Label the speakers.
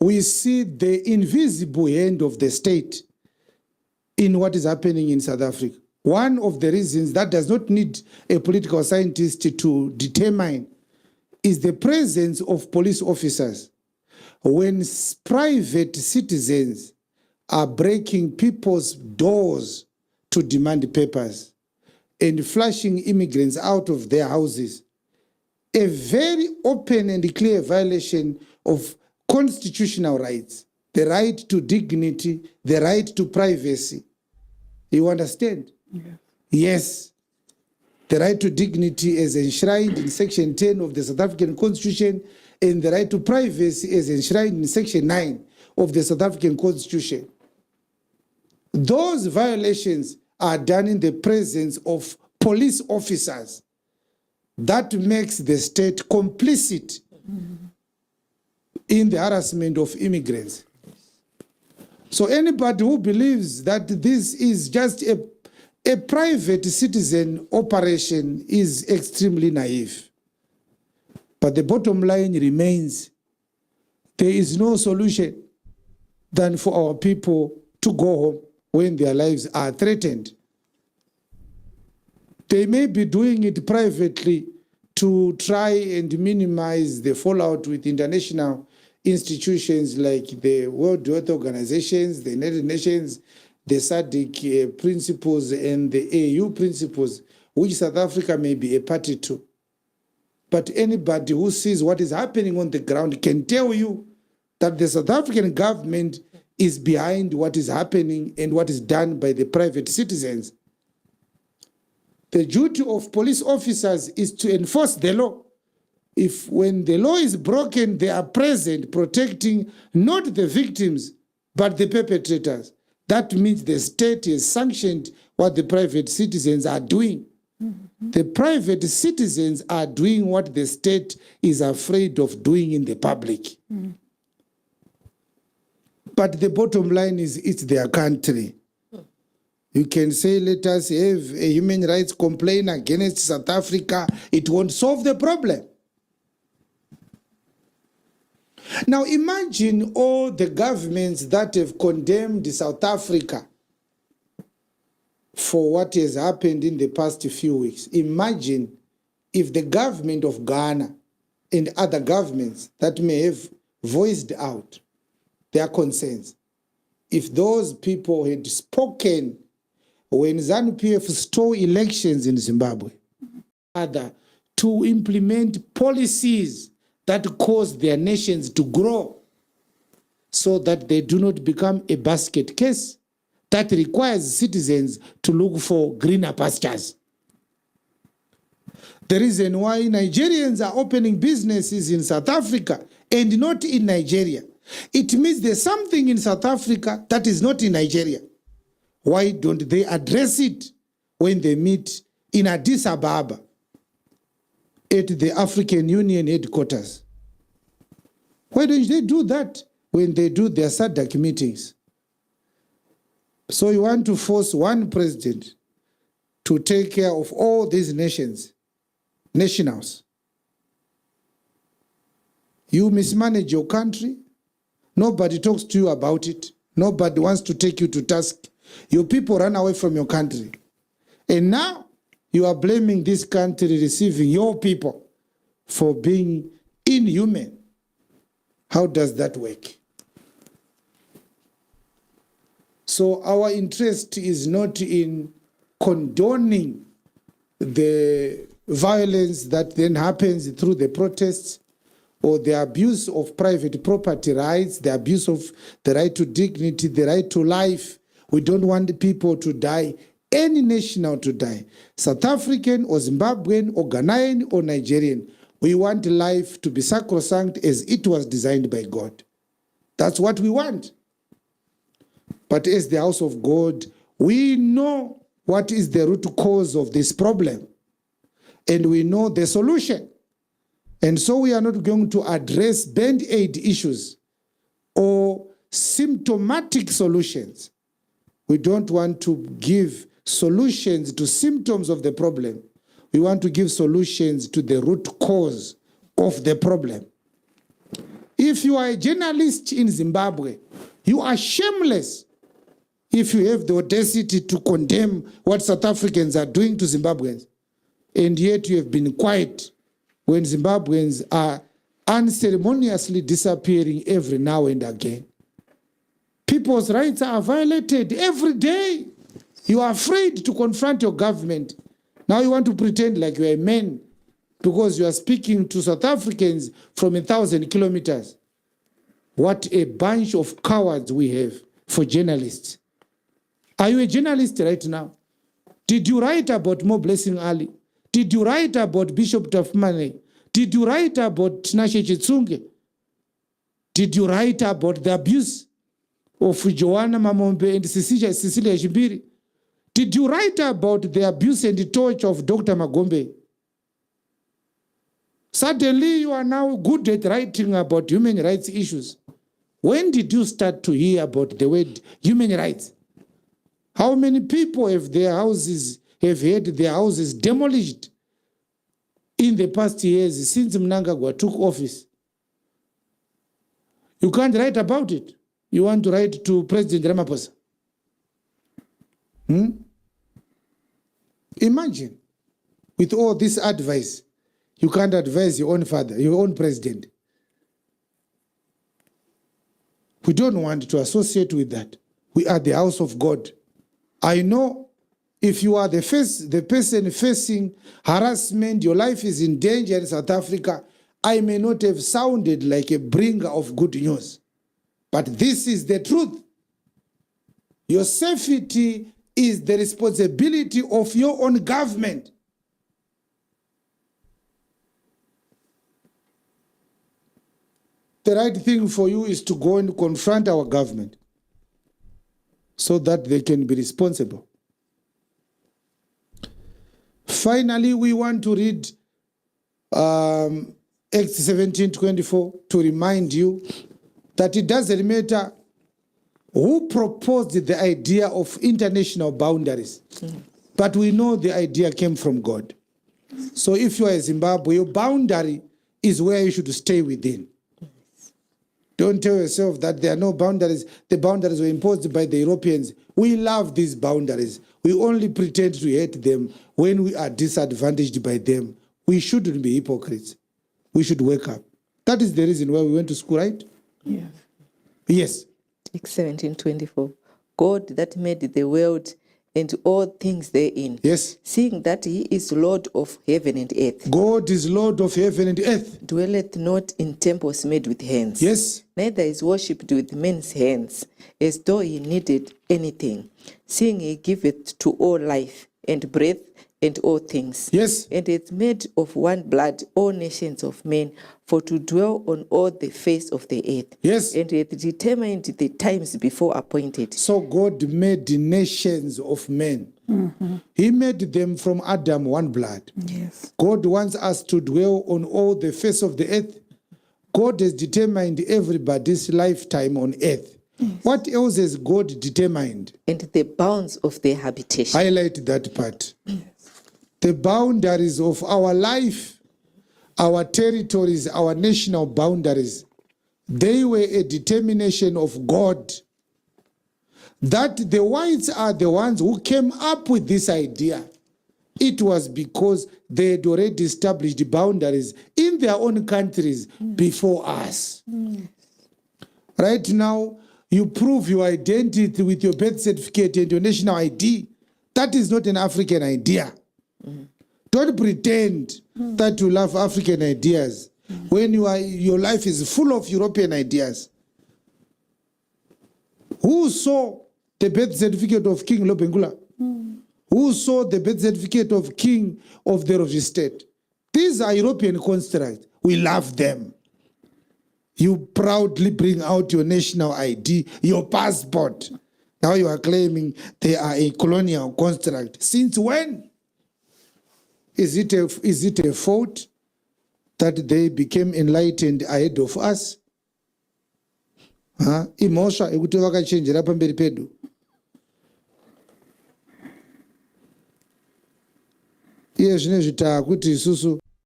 Speaker 1: we see the invisible hand of the state in what is happening in South Africa. One of the reasons that does not need a political scientist to determine is the presence of police officers. When private citizens are breaking people's doors to demand papers and flushing immigrants out of their houses, a very open and clear violation of constitutional rights, the right to dignity, the right to privacy. You understand? Yeah. Yes. The right to dignity is enshrined in Section 10 of the South African Constitution, and the right to privacy is enshrined in Section 9 of the South African Constitution. Those violations are done in the presence of police officers. That makes the state complicit in the harassment of immigrants. So anybody who believes that this is just a private citizen operation is extremely naive. But the bottom line remains, there is no solution than for our people to go home when their lives are threatened. They may be doing it privately to try and minimize the fallout with international institutions like the World Health Organizations, the United Nations, the SADC principles, and the AU principles, which South Africa may be a party to. But anybody who sees what is happening on the ground can tell you that the South African government is behind what is happening and what is done by the private citizens. The duty of police officers is to enforce the law. If when the law is broken, they are present protecting not the victims, but the perpetrators. That means the state has sanctioned what the private citizens are doing. Mm-hmm. The private citizens are doing what the state is afraid of doing in the public. Mm-hmm. But the bottom line is it's their country. You can say, let us have a human rights complaint against South Africa. It won't solve the problem. Now imagine all the governments that have condemned South Africa for what has happened in the past few weeks. Imagine if the government of Ghana and other governments that may have voiced out their concerns, if those people had spoken when ZANU-PF stole elections in Zimbabwe, to implement policies that cause their nations to grow so that they do not become a basket case that requires citizens to look for greener pastures. The reason why Nigerians are opening businesses in South Africa and not in Nigeria, it means there's something in South Africa that is not in Nigeria. Why don't they address it when they meet in Addis Ababa at the African Union headquarters? Why don't they do that when they do their SADC meetings? So you want to force one president to take care of all these nationals. You mismanage your country. Nobody talks to you about it. Nobody wants to take you to task. Your people run away from your country. And now you are blaming this country receiving your people for being inhuman. How does that work? So our interest is not in condoning the violence that then happens through the protests or the abuse of private property rights, the abuse of the right to dignity, the right to life. We don't want people to die, any national to die, South African or Zimbabwean or Ghanaian or Nigerian. We want life to be sacrosanct as it was designed by God. That's what we want. But as the house of God, we know what is the root cause of this problem. And we know the solution. And so we are not going to address band-aid issues or symptomatic solutions. We don't want to give solutions to symptoms of the problem. We want to give solutions to the root cause of the problem. If If you are a journalist in Zimbabwe, you are shameless if you have the audacity to condemn what South Africans are doing to Zimbabweans. And yet you have been quiet when Zimbabweans are unceremoniously disappearing every now and again. People's rights are violated every day. You are afraid to confront your government. Now you want to pretend like you are a man because you are speaking to South Africans from 1,000 kilometers. What a bunch of cowards we have for journalists. Are you a journalist right now? Did you write about Mo Blessing Ali? Did you write about Bishop Tafmane? Did you write about Tinashe Chitsunge? Did you write about the abuse of Joanna Mamombe and Cecilia Shibiri? Did you write about the abuse and the torture of Dr. Magombe? Suddenly you are now good at writing about human rights issues. When did you start to hear about the word human rights? How many people have had their houses demolished in the past years since Mnangagwa took office? You can't write about it. You want to write to President Ramaphosa. Imagine, with all this advice, you can't advise your own father, your own president. We don't want to associate with that. We are the house of God. I know if you are the person facing harassment, your life is in danger in South Africa, I may not have sounded like a bringer of good news. But this is the truth. Your safety is the responsibility of your own government. The right thing for you is to go and confront our government so that they can be responsible. Finally, we want to read Acts 17:24 to remind you that it doesn't matter who proposed the idea of international boundaries, but we know the idea came from God. So if you are a Zimbabwe, your boundary is where you should stay within. Don't tell yourself that there are no boundaries. The boundaries were imposed by the Europeans. We love these boundaries. We only pretend to hate them when we are disadvantaged by them. We shouldn't be hypocrites. We should wake up. That is the reason why we went to school, right?
Speaker 2: Yeah.
Speaker 1: Yes.
Speaker 2: Acts 17:24. God that made the world and all things therein.
Speaker 1: Yes.
Speaker 2: Seeing that he is Lord of heaven and earth.
Speaker 1: God is Lord of heaven and earth.
Speaker 2: Dwelleth not in temples made with hands.
Speaker 1: Yes.
Speaker 2: Neither is worshipped with men's hands, as though he needed anything. Seeing he giveth to all life and breath and all things.
Speaker 1: Yes.
Speaker 2: And hath made of one blood all nations of men, for to dwell on all the face of the earth.
Speaker 1: Yes.
Speaker 2: And hath determined the times before appointed.
Speaker 1: So God made the nations of men. He made them from Adam one blood.
Speaker 2: Yes.
Speaker 1: God wants us to dwell on all the face of the earth. God has determined everybody's lifetime on earth. Yes. What else has God determined?
Speaker 2: And the bounds of their habitation.
Speaker 1: Highlight that part. Yes. The boundaries of our life, our territories, our national boundaries, they were a determination of God. That the whites are the ones who came up with this idea. It was because they had already established boundaries in their own countries before us. Right now, you prove your identity with your birth certificate and your national ID. That is not an African idea. Don't pretend that you love African ideas when your life is full of European ideas. Who saw the birth certificate of King Lobengula? Who saw the birth certificate of King of the Rovi State? These are European constructs. We love them. You proudly bring out your national ID, your passport. Now you are claiming they are a colonial construct. Since when? Is it a fault that they became enlightened ahead of us? Imosha ekuti vakachenjera pamberi pedu. Iye zvine zvita kuti isusu